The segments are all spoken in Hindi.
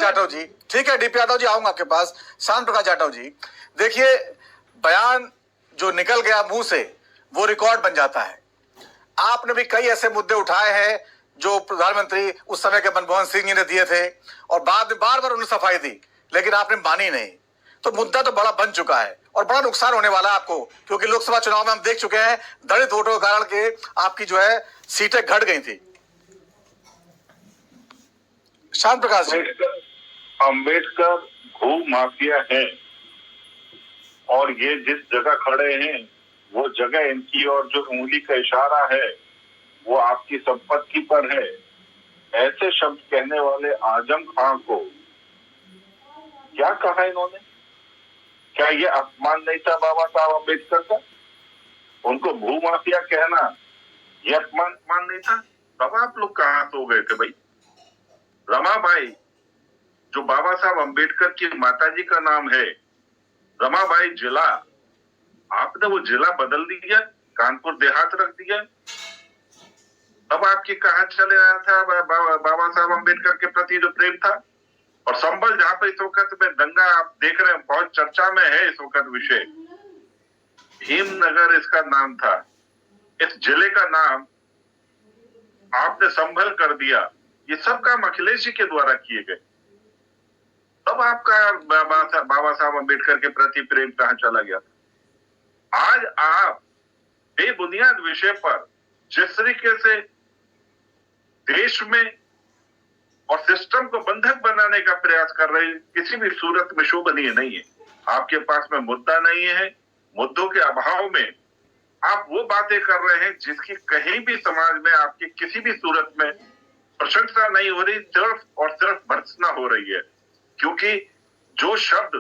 जाटव जी, ठीक है डीपी यादव जी, आऊंगा आपके पास। शांत प्रकाश जाटव जी, देखिए बयान जो निकल गया मुंह से वो रिकॉर्ड बन जाता है। आपने भी कई ऐसे मुद्दे उठाए हैं जो प्रधानमंत्री उस समय के मनमोहन सिंह जी ने दिए थे और बाद में बार बार उन्होंने सफाई दी, लेकिन आपने मानी नहीं। तो मुद्दा तो बड़ा बन चुका है और बड़ा नुकसान होने वाला है आपको, क्योंकि लोकसभा चुनाव में हम देख चुके हैं दलित वोटों के कारण के आपकी जो है सीटें घट गई थी। शांत प्रकाश जी, अंबेडकर भू माफिया है और ये जिस जगह खड़े हैं वो जगह इनकी, और जो उंगली का इशारा है वो आपकी संपत्ति पर है। ऐसे शब्द कहने वाले आजम खां को क्या कहा इन्होंने? क्या ये अपमान नहीं था बाबा साहब अम्बेडकर का? उनको भू माफिया कहना ये अपमान नहीं था? तब आप लोग कहां सो गए थे भाई? रमाबाई, जो बाबा साहब अम्बेडकर की माताजी का नाम है, रमाबाई जिला, आपने वो जिला बदल दिया, कानपुर देहात रख दिया। तब आपकी कहां चले आया था बाबा साहब अम्बेडकर के प्रति जो प्रेम था? और संभल, जहां पर इस वक्त में दंगा आप देख रहे हैं, बहुत चर्चा में है इस वक्त विषय, भीमनगर इसका नाम था। इस जिले का नाम आपने संभल कर दिया। ये सब काम अखिलेश जी के द्वारा किए गए। तब आपका बाबा साहब अम्बेडकर के प्रति प्रेम कहां चला गया? आज आप बेबुनियाद विषय पर जिस तरीके से देश में और सिस्टम को बंधक बनाने का प्रयास कर रहे हैं, किसी भी सूरत में शोभनीय नहीं है। आपके पास में मुद्दा नहीं है, मुद्दों के अभाव में आप वो बातें कर रहे हैं जिसकी कहीं भी समाज में आपकी किसी भी सूरत में प्रशंसा नहीं हो रही, सिर्फ और सिर्फ भर्त्सना हो रही है। क्योंकि जो शब्द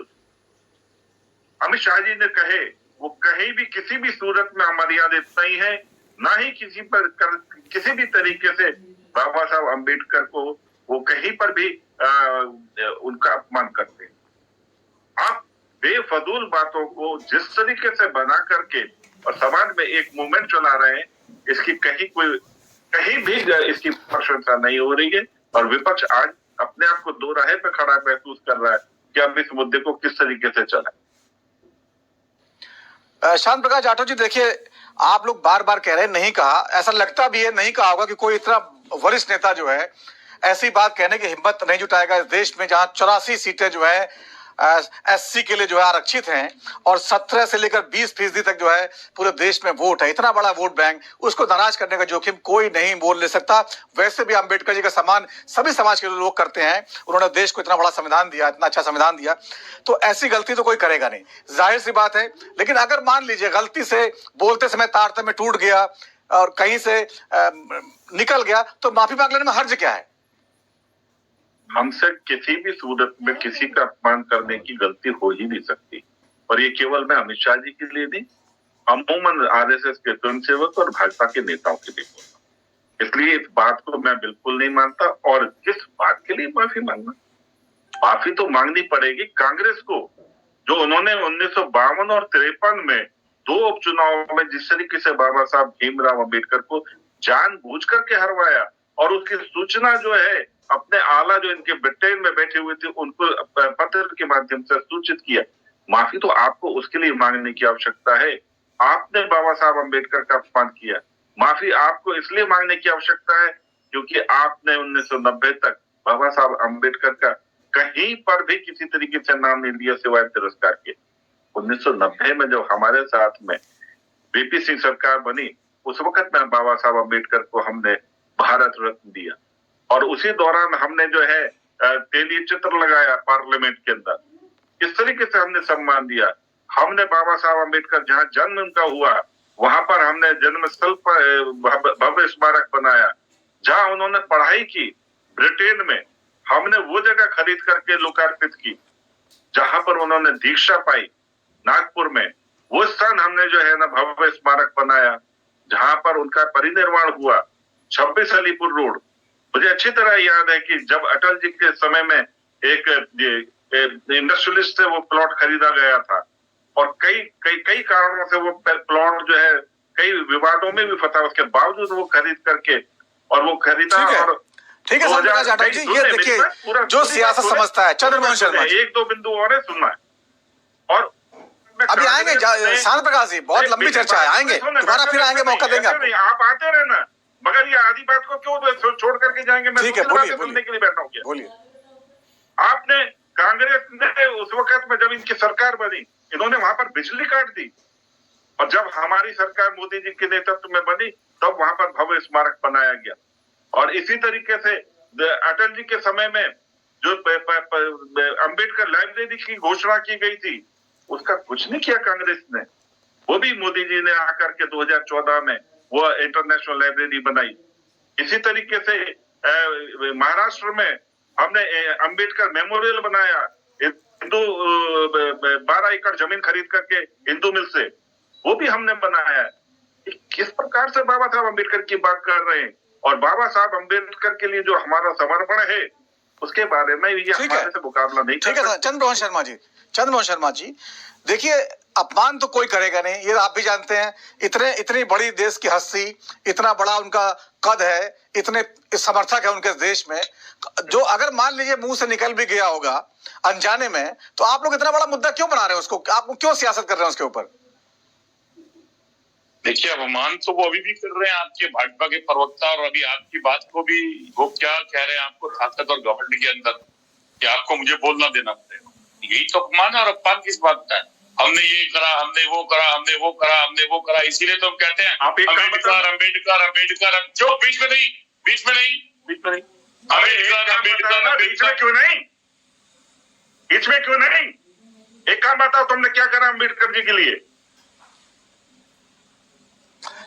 अमित शाह जी ने कहे वो कहीं भी किसी भी सूरत में अमर्यादित नहीं है, ना ही किसी भी तरीके से बाबा साहब अम्बेडकर को वो कहीं पर भी उनका अपमान करते हैं। आप बेफजूल बातों को जिस तरीके से बना करके और समाज में एक मूवमेंट चला रहे हैं, इसकी कहीं भी इसकी प्रशंसा नहीं हो रही है। और विपक्ष आज अपने आप को दो राहे पे खड़ा महसूस कर रहा है कि अब इस मुद्दे को किस तरीके से चलाएं। शांत प्रकाश जाटव जी, देखिए आप लोग बार बार कह रहे हैं, नहीं कहा, ऐसा लगता भी है नहीं कहा होगा कि कोई इतना वरिष्ठ नेता जो है ऐसी बात कहने की हिम्मत नहीं जुटाएगा इस देश में, जहां 84 सीटें जो है एससी के लिए जो है आरक्षित हैं और 17 से लेकर 20% तक जो है पूरे देश में वोट है। इतना बड़ा वोट बैंक, उसको नाराज करने का जोखिम कोई नहीं बोल ले सकता। वैसे भी अम्बेडकर जी का सम्मान सभी समाज के लोग करते हैं, उन्होंने देश को इतना बड़ा संविधान दिया, इतना अच्छा संविधान दिया, तो ऐसी गलती तो कोई करेगा नहीं, जाहिर सी बात है। लेकिन अगर मान लीजिए गलती से बोलते समय तारतम्य टूट गया और कहीं से निकल गया, तो माफी मांग लेने में हर्ज क्या है? हमसे किसी भी सूरत में किसी का अपमान करने की गलती हो ही नहीं सकती। और ये केवल मैं अमित शाह जी के लिए नहीं, अमूमन आरएसएस के स्वयंसेवक और भाजपा के नेताओं के लिए बोलता। इसलिए इस बात को मैं बिल्कुल नहीं मानता। और किस बात के लिए माफी मांगना? माफी तो मांगनी पड़ेगी कांग्रेस को, जो उन्होंने 1952 और 53 में 2 उपचुनावों में जिस तरीके से बाबा साहब भीमराव अम्बेडकर को जानबूझ करके हरवाया और उसकी सूचना जो है अपने आला जो इनके ब्रिटेन में बैठे हुए थे उनको पत्र के माध्यम से सूचित किया। माफी तो आपको उसके लिए मांगने की आवश्यकता है। आपने बाबा साहब अम्बेडकर का अपमान किया, माफी आपको इसलिए मांगने की आवश्यकता है क्योंकि आपने 1990 तक बाबा साहब अम्बेडकर का कहीं पर भी किसी तरीके से नाम नहीं लिया सिवाय तिरस्कार के। 1990 में जब हमारे साथ में वीपी सिंह सरकार बनी, उस वक्त में बाबा साहब अम्बेडकर को हमने भारत रत्न दिया और उसी दौरान हमने जो है तेलीय चित्र लगाया पार्लियामेंट के अंदर। इस तरीके से हमने सम्मान दिया। हमने बाबा साहब अम्बेडकर जहां जन्म उनका हुआ वहां पर हमने जन्मस्थल पर भव्य स्मारक बनाया। जहां उन्होंने पढ़ाई की ब्रिटेन में, हमने वो जगह खरीद करके लोकार्पित की। जहां पर उन्होंने दीक्षा पाई नागपुर में, वो स्थान हमने जो है ना भव्य स्मारक बनाया। जहां पर उनका परिनिर्वाण हुआ 26 अलीपुर रोड। मुझे अच्छी तरह याद है कि जब अटल जी के समय में एक इंडस्ट्रियलिस्ट से वो प्लॉट खरीदा गया था और कई कारणों से वो प्लॉट जो है कई विवादों में भी फंसा, उसके बावजूद वो खरीद करके और वो खरीदा। और ठीक है शांत प्रकाश जाटव जी, ये देखिए जो सियासत समझता है चंद्रमोहन शर्मा जी, एक दो बिंदु और है, सुनना है। और अभी आएंगे शांत प्रकाश जी, बहुत लंबी चर्चा है, आएंगे दोबारा, फिर आएंगे, मौका देंगे आपको। आप आते रहना, मगर ये आधी बात को क्यों छोड़ करके जाएंगे? मैं ठीक है, बोलिए सुनने के लिए बैठा हूँ। बोलिए। आपने कांग्रेस ने उस वक्त में जब इनकी सरकार बनी, इन्होंने वहां पर बिजली काट दी, और जब हमारी सरकार मोदी जी के नेतृत्व में बनी तब वहां पर भव्य स्मारक बनाया गया। और इसी तरीके से अटल जी के समय में जो अंबेडकर लाइब्रेरी की घोषणा की गई थी, उसका कुछ नहीं किया कांग्रेस ने। वो भी मोदी जी ने आकर के 2014 में वो इंटरनेशनल लाइब्रेरी बनाई। इसी तरीके से महाराष्ट्र में हमने अंबेडकर मेमोरियल बनाया, हिंदू 12 एकड़ जमीन खरीद करके हिंदू मिल से, वो भी हमने बनाया है। किस प्रकार से बाबा साहब अम्बेडकर की बात कर रहे हैं, और बाबा साहब अम्बेडकर के लिए जो हमारा समर्पण है उसके बारे में ये हमारे से मुकाबला नहीं। ठीक है सर, चंद्रमोहन शर्मा जी, देखिए अपमान तो कोई करेगा नहीं, ये आप भी जानते हैं। इतनी बड़ी देश की हस्ती, इतना बड़ा उनका कद है, इतने समर्थक है उनके देश में, जो अगर मान लीजिए मुंह से निकल भी गया होगा अनजाने में, तो आप लोग इतना बड़ा मुद्दा क्यों बना रहे हैं उसको? आप क्यों सियासत कर रहे हैं उसके ऊपर? देखिए अपमान तो वो अभी भी कर रहे हैं आपके भाजपा के प्रवक्ता, और अभी आपकी बात को भी वो क्या कह रहे हैं, आपको ताकत और घमंड के अंदर कि आपको मुझे बोलना देना पड़ेगा। यही तो अपमान है, और अपमान किस बात का है? हमने ये करा, हमने वो करा, हमने वो करा, हमने वो करा, इसीलिए तो हम कहते हैं अम्बेडकर अम्बेडकर अम्बेडकर। जो बीच में नहीं अम्बेडकर अम्बेडकर, बीच में क्यों नहीं? एक काम बताओ, तुमने क्या करा अम्बेडकर जी के लिए?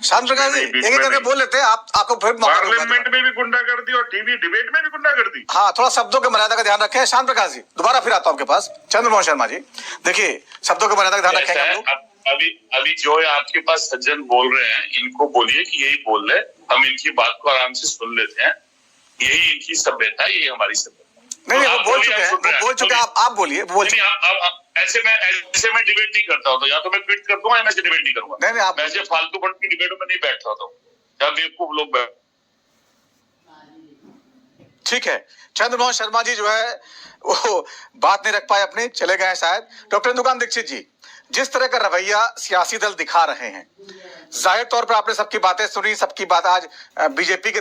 शांत प्रकाश जी एक करके बोल लेते हैं, आपको फिर पार्लियामेंट में भी गुंडागर्दी और टीवी डिबेट में भी गुंडागर्दी। हाँ, थोड़ा शब्दों के मर्यादा का ध्यान रखें। शांत प्रकाश जी दोबारा फिर आता हूं आपके पास। चंद्रमोहन शर्मा जी देखिए, शब्दों के मर्यादा का ध्यान रखेंगे हम लोग। अभी जो है आपके पास सज्जन बोल रहे हैं, इनको बोलिए कि यही बोल रहे, हम इनकी बात को आराम से सुन लेते हैं। यही इनकी सभ्यता है, यही हमारी सभ्यता। नहीं, वो बोल चुके हैं, आप बोलिए। ऐसे मैं डिबेट नहीं करता हूँ, तो या तो मैं ट्वीट करता हूँ या मैं डिबेट नहीं करूंगा। नहीं, आप ऐसे फालतू फंड की डिबेटों में नहीं बैठ रहा हूँ, जब बेवकूफ लोग बैठ। ठीक है, चंद्रमोहन शर्मा जी जो है वो बात नहीं रख पाए अपनी, चले गए शायद। डॉक्टर इंदुकांत दीक्षित जी, जिस तरह का रवैया सियासी दल दिखा रहे हैं, जाहिर तौर पर आपने सबकी बातें सुनी, सबकी बात। आज बीजेपी के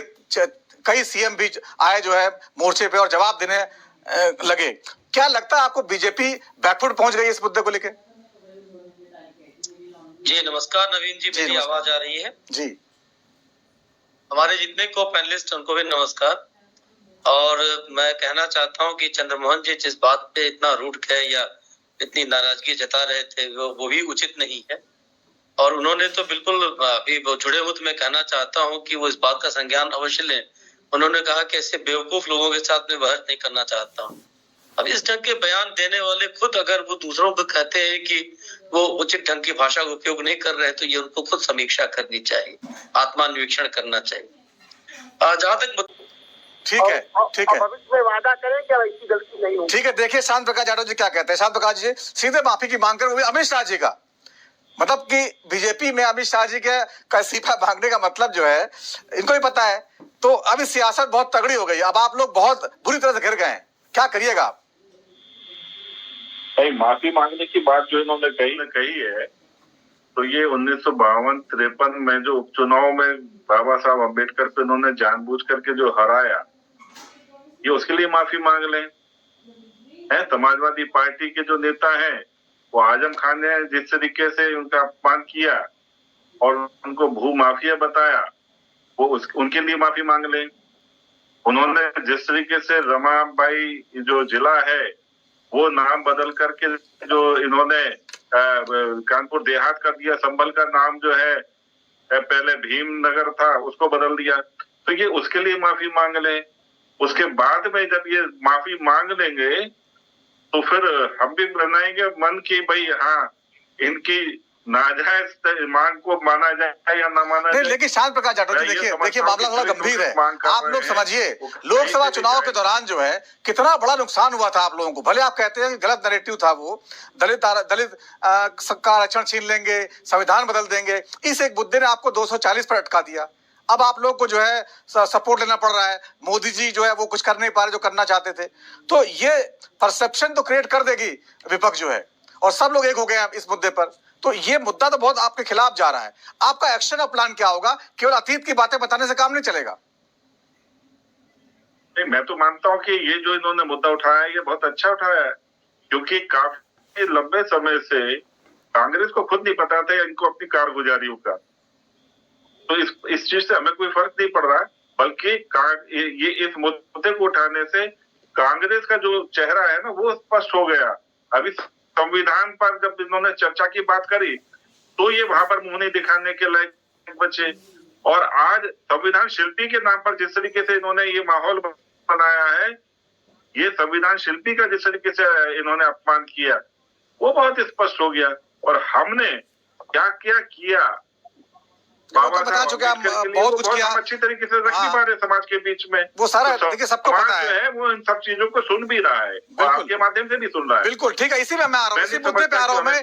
कई सीएम भी आए जो है मोर्चे पे और जवाब देने लगे। क्या लगता है आपको बीजेपी बैकफुट पहुंच गई इस मुद्दे को लेकर? जी नमस्कार नवीन जी, मेरी आवाज आ रही है? जी। हमारे जितने को पैनलिस्ट उनको भी नमस्कार। और मैं कहना चाहता हूं कि चंद्रमोहन जी जिस बात पे इतना रूठ गए या इतनी नाराजगी जता रहे थे, वो भी उचित नहीं है। और उन्होंने तो बिल्कुल अभी वो जुड़े हुए, तो मैं कहना चाहता हूं कि वो इस बात का संज्ञान अवश्य लें। उन्होंने कहा कि ऐसे बेवकूफ लोगों के साथ में बहस नहीं करना चाहता हूँ। अब इस ढंग के बयान देने वाले खुद अगर वो दूसरों को कहते हैं कि वो उचित ढंग की भाषा का उपयोग नहीं कर रहे, तो ये उनको खुद समीक्षा करनी चाहिए, आत्मान्वेषण करना चाहिए। जहाँ तक ठीक है भविष्य में वादा करें क्या ऐसी गलती नहीं होगी। ठीक है, देखिए शांत प्रकाश जाटव जी क्या कहते हैं। शांत प्रकाश जी सीधे माफी की मांग कर, वो भी अमित शाह जी का, मतलब कि बीजेपी में अमित शाह जी के इस्तीफा मांगने का मतलब जो है इनको भी पता है। तो अभी सियासत बहुत तगड़ी हो गई, अब आप लोग बहुत बुरी तरह से घिर गए हैं, क्या करिएगा आप? माफी मांगने की बात जो इन्होंने कही है, तो ये 1952-53 में जो उपचुनाव में बाबा साहब अम्बेडकर को इन्होंने जानबूझ करके जो हराया, ये उसके लिए माफी मांग लें। समाजवादी पार्टी के जो नेता हैं, वो आजम खान ने जिस तरीके से उनका अपमान किया और उनको भू माफिया बताया, वो उनके लिए माफी मांग लें। उन्होंने जिस तरीके से रमाबाई जो जिला है वो नाम बदल करके जो इन्होंने कानपुर देहात कर दिया, संभल का नाम जो है पहले भीमनगर था उसको बदल दिया, तो ये उसके लिए माफी मांग लें। उसके बाद में जब ये माफी मांग लेंगे तो फिर हम भी बनाएंगे मन की भाई हाँ इनकी नाजायज मांग को माना जाए या ना माना जाए। लेकिन शांत प्रकाश जाटव जी देखिए मामला थोड़ा गंभीर है। आप लोग समझिए, लोकसभा चुनाव के दौरान जो है कितना बड़ा नुकसान हुआ था आप लोगों को। भले आप कहते हैं कि गलत नैरेटिव था वो, दलित का आरक्षण छीन लेंगे, संविधान बदल देंगे, इस एक मुद्दे ने आपको 240 पर अटका दिया। अब आप लोग को जो है सपोर्ट लेना पड़ रहा है, मोदी जी जो है वो कुछ कर नहीं पा रहे जो करना चाहते थे। तो ये परसेप्शन तो क्रिएट कर देगी विपक्ष जो है, और सब लोग एक हो गए हैं इस मुद्दे पर। तो ये मुद्दा तो बहुत आपके खिलाफ जा रहा है। आपका एक्शन और प्लान क्या होगा? केवल अतीत की बातें बताने से काम नहीं चलेगा। नहीं, मैं तो मानता हूं कि ये जो इन्होंने मुद्दा उठाया है ये बहुत अच्छा उठाया है, क्योंकि काफी लंबे समय से कांग्रेस को खुद नहीं पता था इनको अपनी कारगुजारियों का। तो इस चीज से हमें कोई फर्क नहीं पड़ रहा, बल्कि ये इस मुद्दे को उठाने से कांग्रेस का जो चेहरा है ना वो स्पष्ट हो गया। अभी संविधान पर जब इन्होंने चर्चा की बात करी तो ये वहां पर मुंह नहीं दिखाने के लायक बचे, और आज संविधान शिल्पी के नाम पर जिस तरीके से इन्होंने ये माहौल बनाया है, ये संविधान शिल्पी का जिस तरीके से इन्होंने अपमान किया वो बहुत स्पष्ट हो गया। और हमने क्या क्या किया, बाबा बता चुके हैं, बहुत कुछ किया, हम अच्छी तरीके से रख नहीं पा रहे समाज के बीच में। वो सारा तो देखिए सबको पता है, वो इन सब चीजों को सुन भी रहा है, आपके माध्यम से भी सुन रहा है। बिल्कुल ठीक है, इसी में मैं आ रहा हूँ, इसी मुद्दे पे आ रहा हूँ मैं।